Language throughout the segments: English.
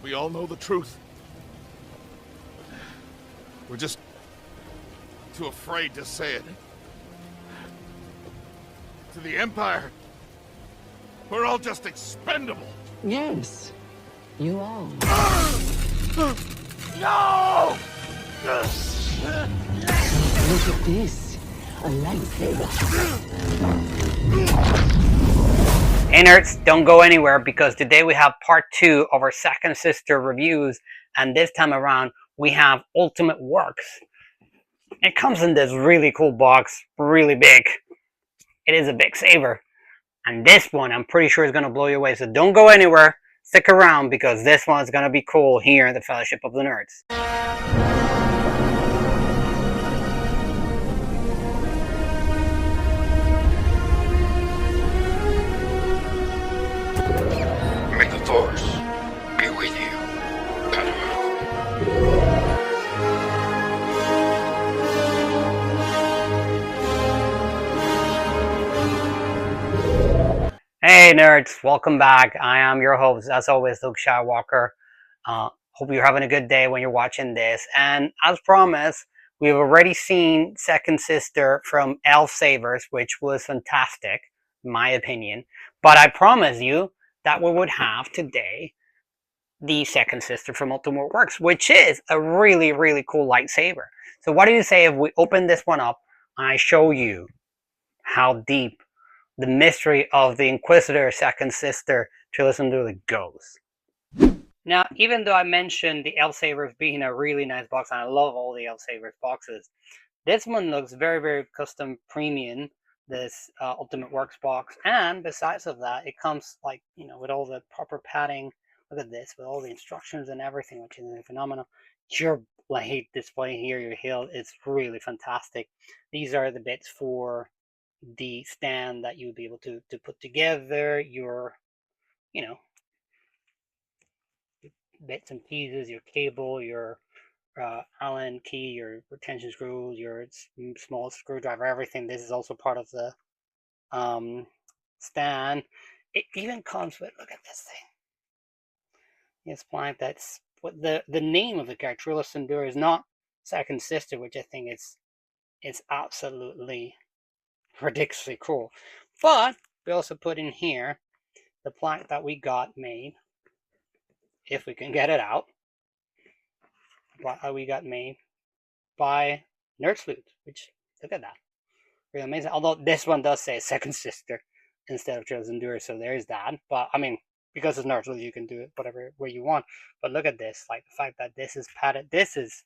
We all know the truth. We're just too afraid to say it. To the Empire, we're all just expendable. Yes, you are. No! Look at this. A lightsaber. Hey nerds, don't go anywhere because today we have part 2 of our Second Sister reviews, and this time around we have Ultimate Works. It comes in this really cool box, really big. It is a big saber. And this one I'm pretty sure is going to blow you away, so don't go anywhere. Stick around because this one's going to be cool here in the Fellowship of the Nerds. May the Force be with you, Padawan. Hey nerds, welcome back. I am your host, as always, Luke Skywalker. Hope you're having a good day when you're watching this. And as promised, we've already seen Second Sister from Elf Savers, which was fantastic, in my opinion. But I promise you that we would have today the Second Sister from Ultimate Works, which is a really, really cool lightsaber. So what do you say if we open this one up and I show you how deep the mystery of the Inquisitor Second Sister Triloson really goes? Now, even though I mentioned the Elf Savers being a really nice box, and I love all the Elf Savers boxes, this one looks very, very custom premium, this Ultimate Works box. And besides of that, it comes like, you know, with all the proper padding. Look at this, with all the instructions and everything, which is phenomenal. Your blade display here, your hilt, it's really fantastic. These are the bits for the stand that you would be able to put together your, you know, bits and pieces, your cable, your Allen key, your retention screws, your small screwdriver, everything. This is also part of the stand. It even comes with, look at this thing. It's blank. That's what the name of the character, Triloson Dur, is not Second Sister, which I think it's absolutely ridiculously cool. But we also put in here the plaque that we got made, if we can get it out. We got made by Nerdsleuth, which, look at that, really amazing. Although this one does say Second Sister instead of Triloson Dur, so there's that. But I mean, because it's Nerdsleuth, you can do it whatever way you want. But look at this, like the fact that this is padded. This is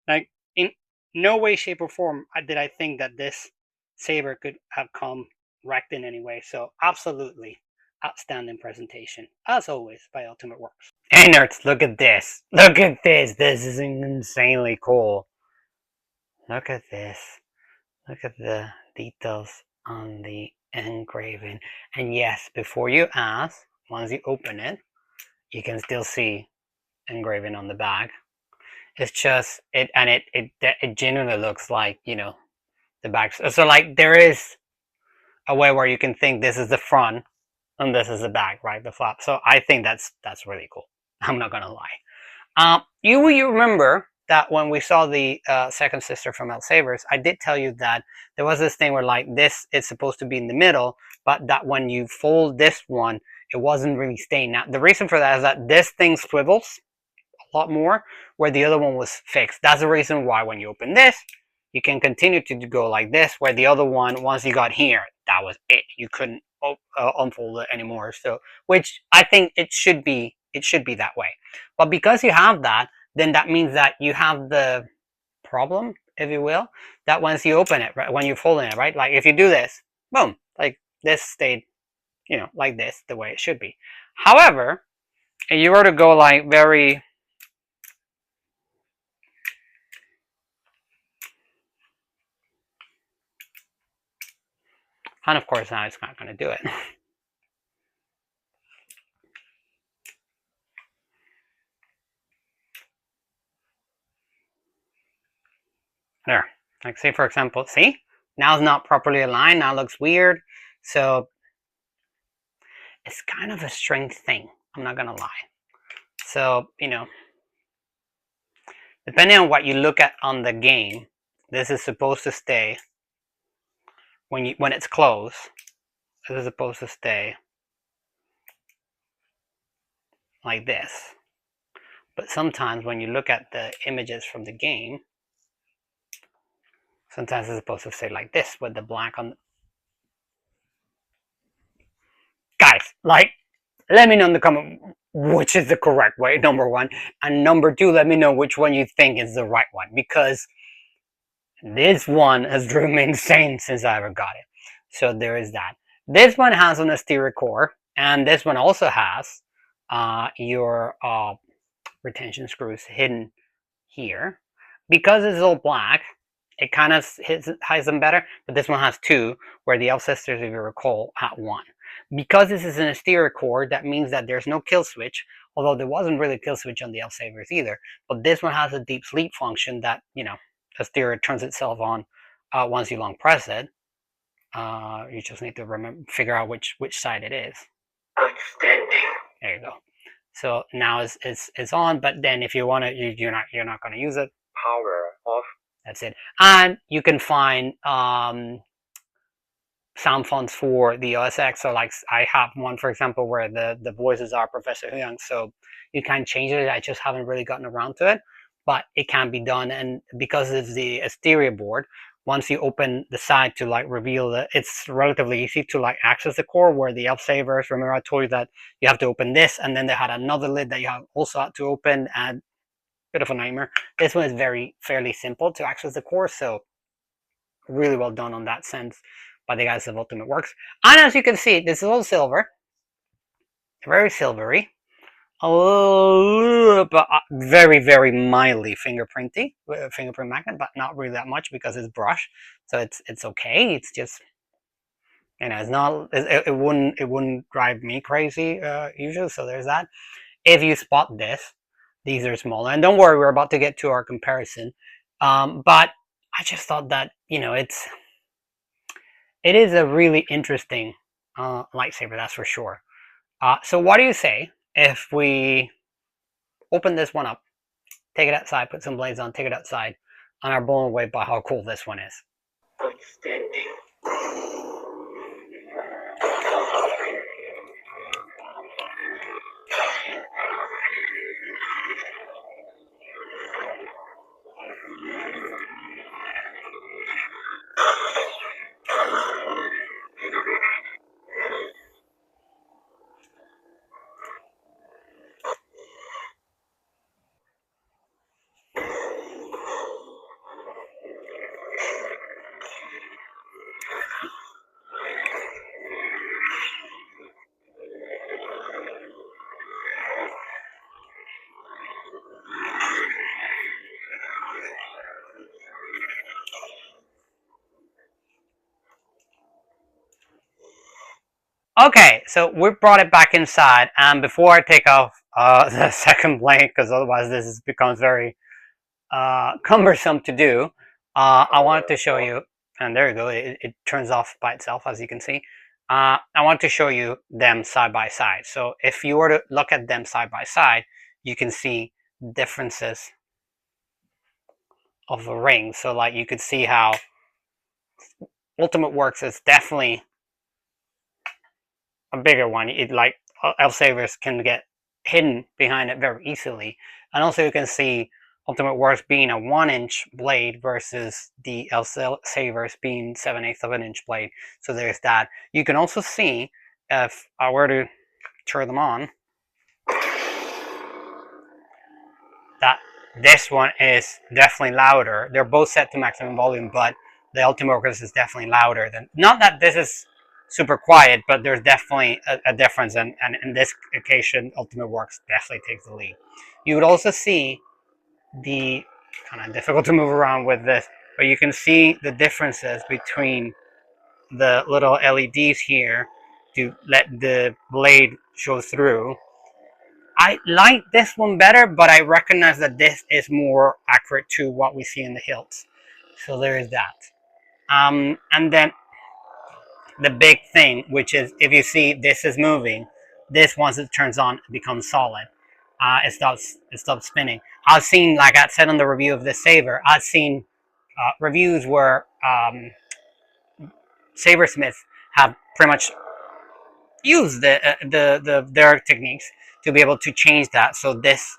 like, in no way, shape, or form did I think that this saber could have come wrecked in any way. So absolutely outstanding presentation, as always, by Ultimate Works. Hey nerds, look at this. Look at this. This is insanely cool. Look at this. Look at the details on the engraving. And yes, before you ask, once you open it, you can still see engraving on the back. It's just it genuinely looks like, you know, the back. So like there is a way where you can think this is the front and this is the back, right? The flap. So I think that's really cool. I'm not gonna lie. You remember that when we saw the Second Sister from Elf Savers, I did tell you that there was this thing where like this is supposed to be in the middle, but that when you fold this one, it wasn't really staying. Now the reason for that is that this thing swivels a lot more, where the other one was fixed. That's the reason why when you open this, you can continue to go like this, where the other one, once you got here, that was it. You couldn't unfold it anymore. So, which I think it should be that way. But because you have that, then that means that you have the problem, if you will, that once you open it, right, when you're folding it, right, like if you do this, boom, like this stayed, you know, like this, the way it should be. However, if you were to go like very, and of course now it's not going to do it. There, like say for example, see, now it's not properly aligned, now it looks weird. So it's kind of a strange thing, I'm not gonna lie. So, you know, depending on what you look at on the game, this is supposed to stay when it's closed. This is supposed to stay like this. But sometimes when you look at the images from the game, sometimes it's supposed to stay like this with the black on. Guys, like, let me know in the comment which is the correct way, number one. And number two, let me know which one you think is the right one. Because this one has driven me insane since I ever got it. So there is that. This one has an Asteria core. And this one also has your retention screws hidden here. Because it's all black, it kind of hides them better. But this one has two, where the Elf Sisters, if you recall, had one. Because this is an Asteria core, that means that there's no kill switch, although there wasn't really a kill switch on the Elf Savers either. But this one has a deep sleep function that, you know, Asteria turns itself on once you long press it. You just need to figure out which side it is. Outstanding. There you go. So now it's on, but then if you want to, you're not going to use it. Power off. That's it. And you can find sound fonts for the OS X. So like I have one, for example, where the voices are Professor Huyang. So you can change it. I just haven't really gotten around to it, but it can be done. And because it's the Asteria board, once you open the side to like reveal it's relatively easy to like access the core, where the Elf Savers, remember I told you that you have to open this, and then they had another lid that you also had to open, and bit of a nightmare. This one is fairly simple to access the core, so really well done on that sense by the guys of Ultimate Works. And as you can see, this is all silver, very silvery, a little, but very, very mildly fingerprint magnet, but not really that much because it's brushed, so it's okay. It's just, you know, it's not, it wouldn't drive me crazy usually. So there's that. If you spot this, these are smaller, and don't worry, we're about to get to our comparison. But I just thought that, you know, it is a really interesting lightsaber, that's for sure. So what do you say if we open this one up, take it outside, put some blades on, take it outside, and are blown away by how cool this one is? Outstanding. Okay, so we brought it back inside, and before I take off the second blade, because otherwise this becomes very cumbersome to do, I wanted to show you, and there you go, it turns off by itself, as you can see. I want to show you them side by side. So if you were to look at them side by side, you can see differences of the ring. So like you could see how Ultimate Works is definitely a bigger one. It like Elf Savers can get hidden behind it very easily, and also you can see Ultimate Works being a 1-inch blade versus the Elf Savers being 7/8 of an inch blade. So there's that. You can also see, if I were to turn them on, that this one is definitely louder. They're both set to maximum volume, but the Ultimate Works is definitely louder than. Not that this is super quiet, but there's definitely a difference, and in this occasion Ultimate Works definitely takes the lead. You would also see the kind of difficult to move around with this, but you can see the differences between the little LEDs here to let the blade show through. I like this one better, but I recognize that this is more accurate to what we see in the hilts. So there is that. And then the big thing, which is if you see this is moving, this once it turns on, it becomes solid. it stops spinning. I've seen, like I said on the review of this saber, I've seen reviews where sabersmiths have pretty much used their techniques to be able to change that. So this,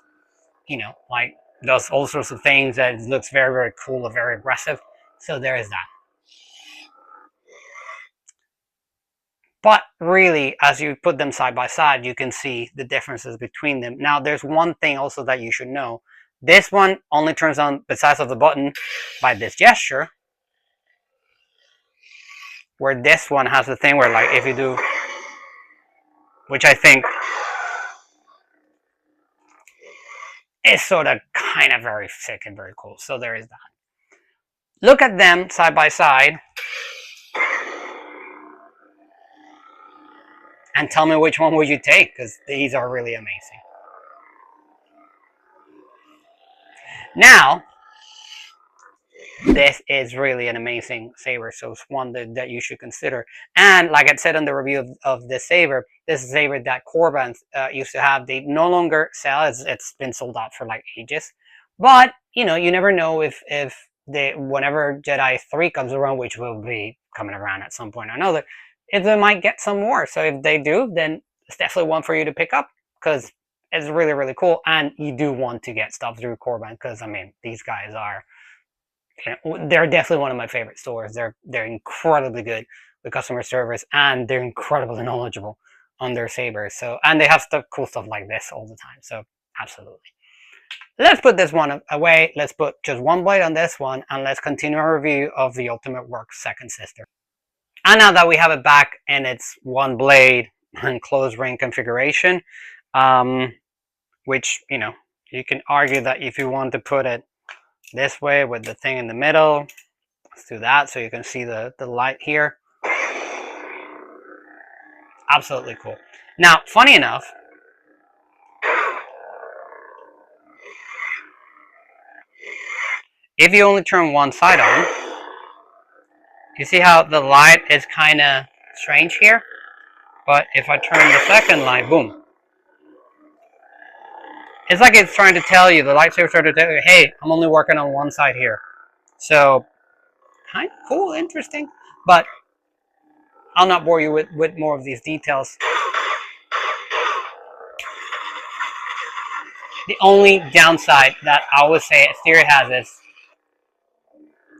like does all sorts of things that it looks very, very cool or very aggressive. So there is that. But really, as you put them side by side, you can see the differences between them. Now, there's one thing also that you should know. This one only turns on the size of the button by this gesture, where this one has the thing where, like, if you do, which I think is sort of kind of very sick and very cool. So there is that. Look at them side by side and tell me which one would you take, because these are really amazing. Now, this is really an amazing saber, so it's one that you should consider. And like I said in the review of this saber, this is a saber that Korban used to have. They no longer sell. It's been sold out for like ages. But you never know if whenever Jedi 3 comes around, which will be coming around at some point or another, if they might get some more. So if they do, then it's definitely one for you to pick up, because it's really, really cool. And you do want to get stuff through Korban, because I mean, these guys are, they're definitely one of my favorite stores. They're incredibly good with customer service, and they're incredibly knowledgeable on their sabers. So, and they have cool stuff like this all the time. So absolutely. Let's put this one away. Let's put just one blade on this one, and let's continue our review of the Ultimate Works Second Sister. And now that we have it back in its one blade and closed ring configuration, which, you can argue that if you want to put it this way with the thing in the middle, let's do that so you can see the light here. Absolutely cool. Now, funny enough, if you only turn one side on, you see how the light is kind of strange here? But if I turn the second light, boom. It's like it's trying to tell you, the lightsaber's trying to tell you, hey, I'm only working on one side here. So, kind of cool, interesting. But I'll not bore you with more of these details. The only downside that I always say Asteria has is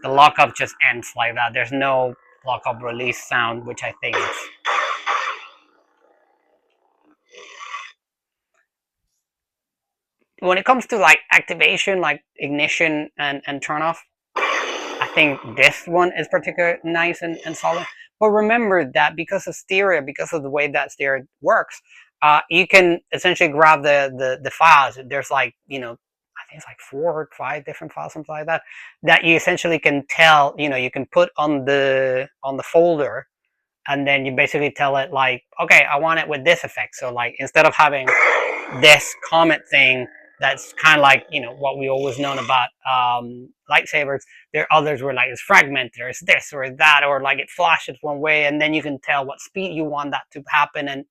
the lockup just ends like that. There's no lockup release sound, which I think is when it comes to like activation, like ignition and turn off, I think this one is particularly nice and solid. But remember that because of stereo, because of the way that stereo works, you can essentially grab the files. There's like, I think it's like 4 or 5 different files, something like that, that you essentially can tell, you can put on the folder, and then you basically tell it like, okay, I want it with this effect. So like, instead of having this comet thing, that's kind of like, what we always known about lightsabers, there are others where like it's fragmented, or it's this or that, or like it flashes one way, and then you can tell what speed you want that to happen. And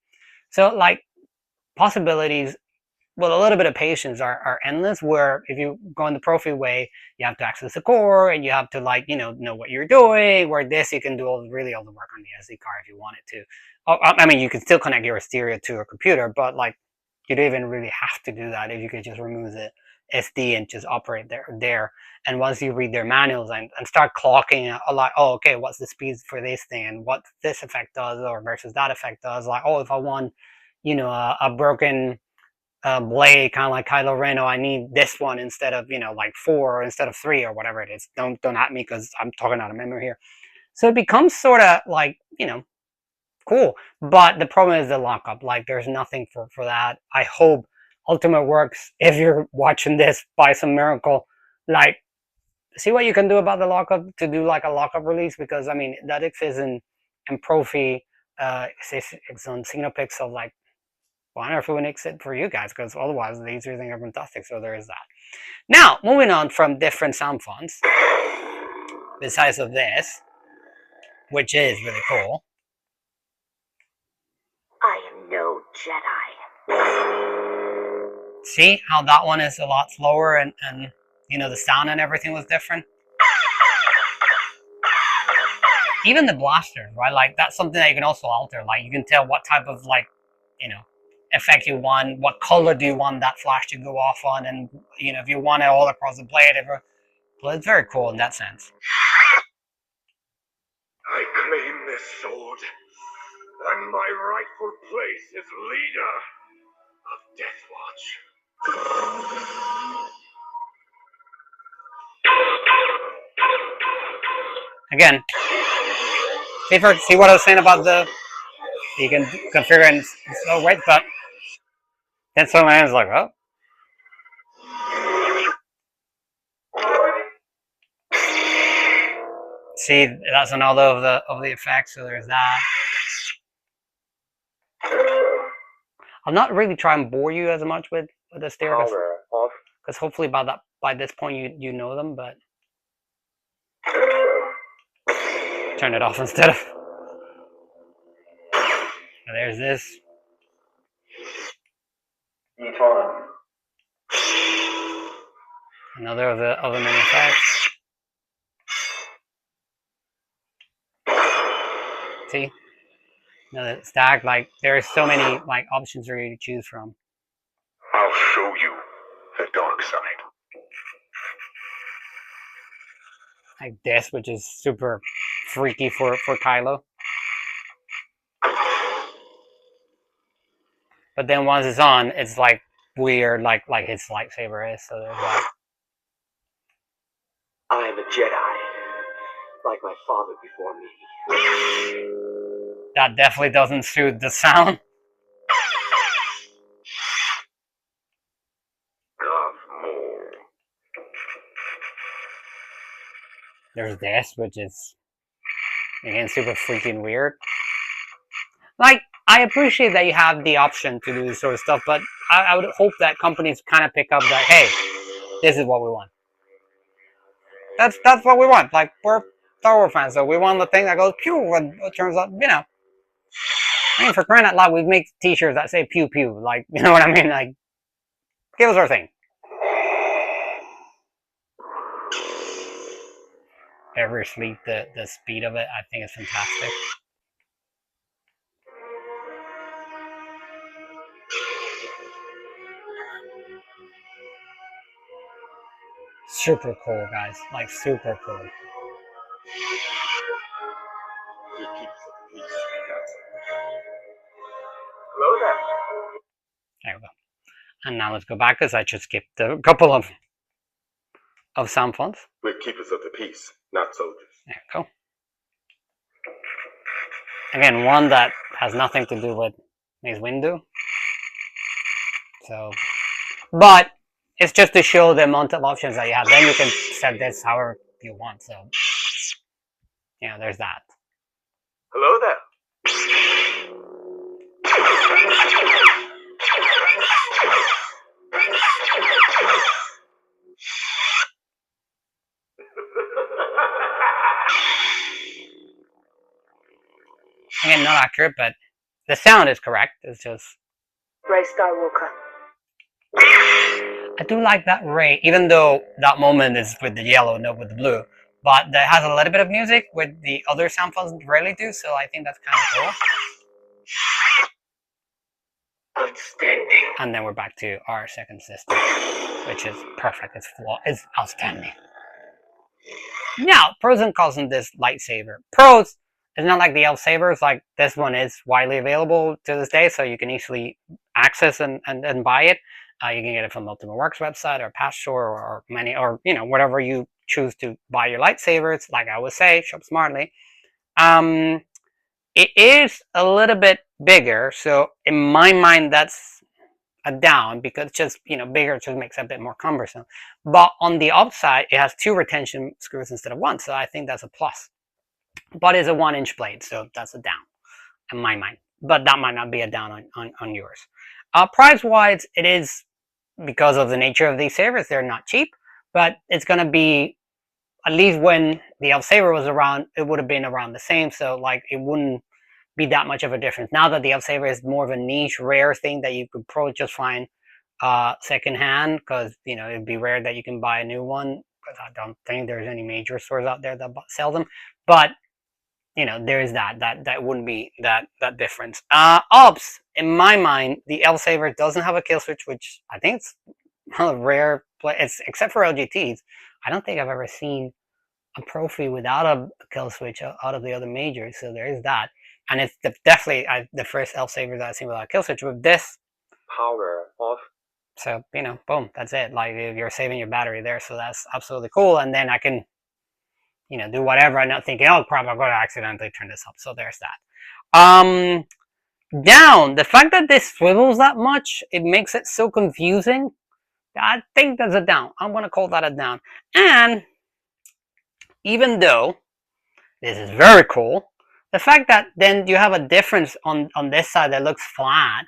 so like possibilities with a little bit of patience are endless, where if you go in the Profi way, you have to access the core, and you have to like, know what you're doing, where this, you can do all the work on the SD card if you wanted to. I mean, you can still connect your stereo to a computer, but like, you don't even really have to do that if you could just remove the SD and just operate there. And once you read their manuals and start clocking a lot, oh, okay, what's the speed for this thing, and what this effect does or versus that effect does, like, oh, if I want, a broken blade, kind of like Kylo Ren, I need this one instead of, like 4 or instead of 3 or whatever it is. Don't at me, because I'm talking out of memory here. So it becomes sort of like, cool. But the problem is the lockup. Like, there's nothing for that. I hope Ultimate Works, if you're watching this by some miracle, like, see what you can do about the lockup to do like a lockup release, because I mean, that exists in Profi, it's on Signopixel, like, well, I don't know if it would exist for you guys, because otherwise these three things are fantastic. So there is that. Now, moving on from different sound fonts, besides of this, which is really cool. I am no Jedi. See how that one is a lot slower and you know, the sound and everything was different? Even the blasters, right? Like, that's something that you can also alter. Like, you can tell what type of, like, you know, effect you want, what color do you want that flash to go off on, and, you know, if you want it all across the blade. Well, it's very cool in that sense. I claim this sword, and my rightful place is leader of Deathwatch. Again, see what I was saying about the, you can configure and so wait, but then someone is like, oh. See, that's another of the effects, so there's that. I'll not really try and bore you as much with the stereo, because hopefully by this point you know them, but turn it off instead of. There's this. Another of the many effects. See? Another stack. Like, there are so many like options for you to choose from. I'll show you the dark side. Like this, which is super freaky for Kylo. But then once it's on, it's like weird, like his lightsaber is. So there's that. I am a Jedi, like my father before me. That definitely doesn't suit the sound. There's this, which is, again, super freaking weird. Like, I appreciate that you have the option to do this sort of stuff, but I would hope that companies kind of pick up that, hey, this is what we want. That's what we want. Like, we're Star Wars fans, so we want the thing that goes pew, and it turns out, you know. I mean, for crying out loud, we make t-shirts that say pew pew. Like, you know what I mean? Like, give us our thing. Ever sleep, the speed of it, I think is fantastic. Super cool, guys. Like, super cool. Hello there. There we go. And now let's go back, because I just skipped a couple of sound fonts. We're keepers of the peace, not soldiers. There we go. Again, one that has nothing to do with Mace Windu. So, but it's just to show the amount of options that you have. Then you can set this however you want. So, yeah, there's that. Hello there. Again, not accurate, but the sound is correct. It's just Rey Skywalker. I do like that Rey, even though that moment is with the yellow, not with the blue. But that has a little bit of music with the other sound fonts rarely do, so I think that's kind of cool. Outstanding. And then we're back to our second system, which is perfect. It's outstanding. Now, pros and cons in this lightsaber. Pros, it's not like the elf sabers. Like, this one is widely available to this day, so you can easily access and buy it. You can get it from Ultimate Works website or Patch Store or many, or you know, whatever you choose to buy your lightsabers. Like I would say, shop smartly. It is a little bit bigger, so in my mind that's a down, because just, you know, bigger just makes it a bit more cumbersome. But on the upside, it has 2 retention screws instead of 1, so I think that's a plus. But it's a 1-inch blade, so that's a down in my mind. But that might not be a down on yours. Price-wise, it is, because of the nature of these sabers, they're not cheap, but it's going to be, at least when the elf saber was around, it would have been around the same, so like it wouldn't be that much of a difference. Now that the elf saber is more of a niche, rare thing that you could probably just find secondhand, because you know it'd be rare that you can buy a new one. Because I don't think there's any major stores out there that sell them. But you know, there is that wouldn't be that difference. Ops, in my mind, the L Saver doesn't have a kill switch, which I think it's a rare play. It's except for LGTs. I don't think I've ever seen a Profi without a kill switch out of the other majors. So there is that, and it's definitely the first L Saver that I've seen without a kill switch. With this, Power off. so you know, boom, that's it. Like you're saving your battery there, so that's absolutely cool. And then I can, you know, do whatever. I'm not thinking, oh crap, I'm going to accidentally turn this up. So there's that. Down, the fact that this swivels that much, it makes it so confusing. I think that's a down. I'm going to call that a down. And even though this is very cool, the fact that then you have a difference on this side that looks flat,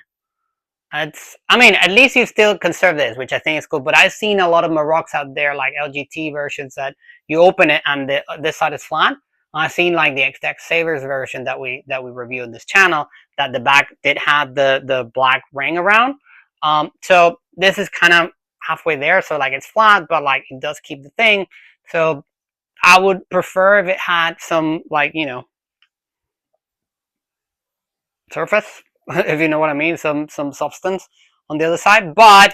it's, I mean, at least you still conserve this, which I think is cool. But I've seen a lot of Marocs out there, like LGT versions, that you open it and this side is flat. I've seen like the X-Dex Savers version that we reviewed in this channel, that the back did have the black ring around. So this is kind of halfway there, so like it's flat, but like it does keep the thing. So I would prefer if it had some, like, you know, surface, if you know what I mean, some substance on the other side. But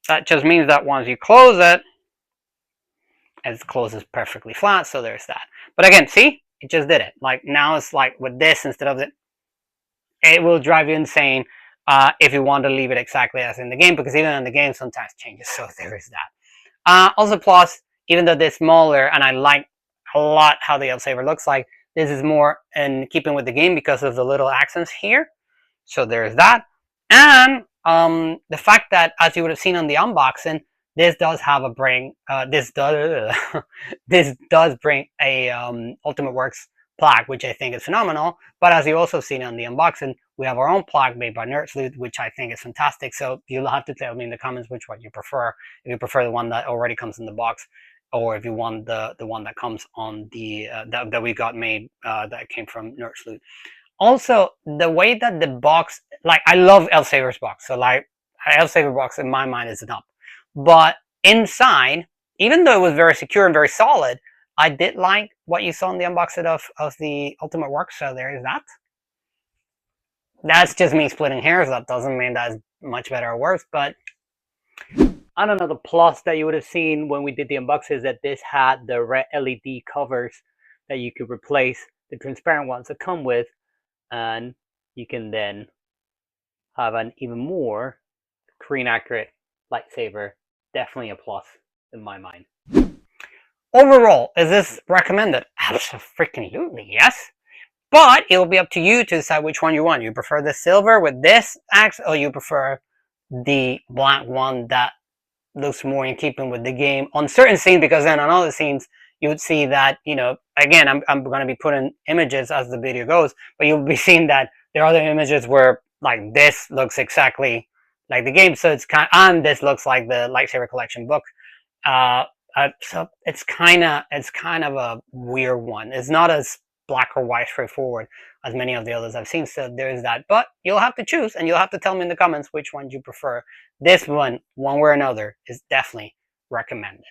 that just means that once you close it, it closes perfectly flat. So there's that. But again, see, it just did it. Like now it's like with this instead of it will drive you insane if you want to leave it exactly as in the game, because even in the game sometimes changes. So there is that. Also plus, even though they're smaller, and I like a lot how the L Saver looks like, this is more in keeping with the game because of the little accents here. So there's that. And the fact that, as you would have seen on the unboxing, this does have a bring. This does bring a Ultimate Works plaque, which I think is phenomenal. But as you also seen on the unboxing, we have our own plaque made by Nerdsloot, which I think is fantastic. So you'll have to tell me in the comments which one you prefer. If you prefer the one that already comes in the box, or if you want the one that comes on the that we got made that came from Nerdsloot. Also, the way that the box, like I love L Saver's box. So like L Saver box in my mind is an up. But inside, even though it was very secure and very solid, I did like what you saw in the unboxing of the Ultimate Works. So there is that. That's just me splitting hairs. That doesn't mean that's much better or worse. But I don't know, the plus that you would have seen when we did the unboxing is that this had the red LED covers that you could replace the transparent ones that come with. And you can then have an even more screen accurate lightsaber. Definitely a plus in my mind. Overall, is this recommended? Absolutely, yes. But it will be up to you to decide which one you want. You prefer the silver with this axe, or you prefer the black one that looks more in keeping with the game on certain scenes, because then on other scenes you would see that, you know, again, I'm going to be putting images as the video goes, but you'll be seeing that there are other images where like this looks exactly like the game. So it's kind of, and this looks like the Lightsaber Collection book. So it's kind of a weird one. It's not as black or white straightforward as many of the others I've seen. So there's that, but you'll have to choose, and you'll have to tell me in the comments which one you prefer. This one way or another, is definitely recommended.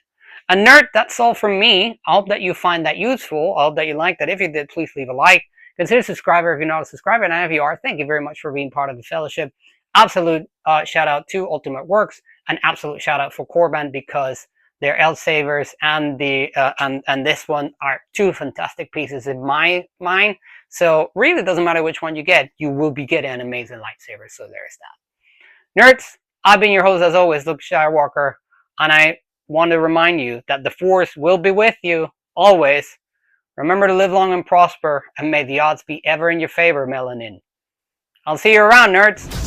And nerd, that's all from me. I hope that you find that useful. I hope that you liked that. If you did, please leave a like. Consider subscriber if you're not a subscriber, and if you are, thank you very much for being part of the fellowship. Absolute shout out to Ultimate Works, and absolute shout out for Korban, because their L Savers and the and this one are two fantastic pieces in my mind. So really, it doesn't matter which one you get, you will be getting an amazing lightsaber. So there's that. Nerds, I've been your host as always, Luke Skywalker, and I want to remind you that the Force will be with you always. Remember to live long and prosper, and may the odds be ever in your favor, Melanin. I'll see you around, nerds.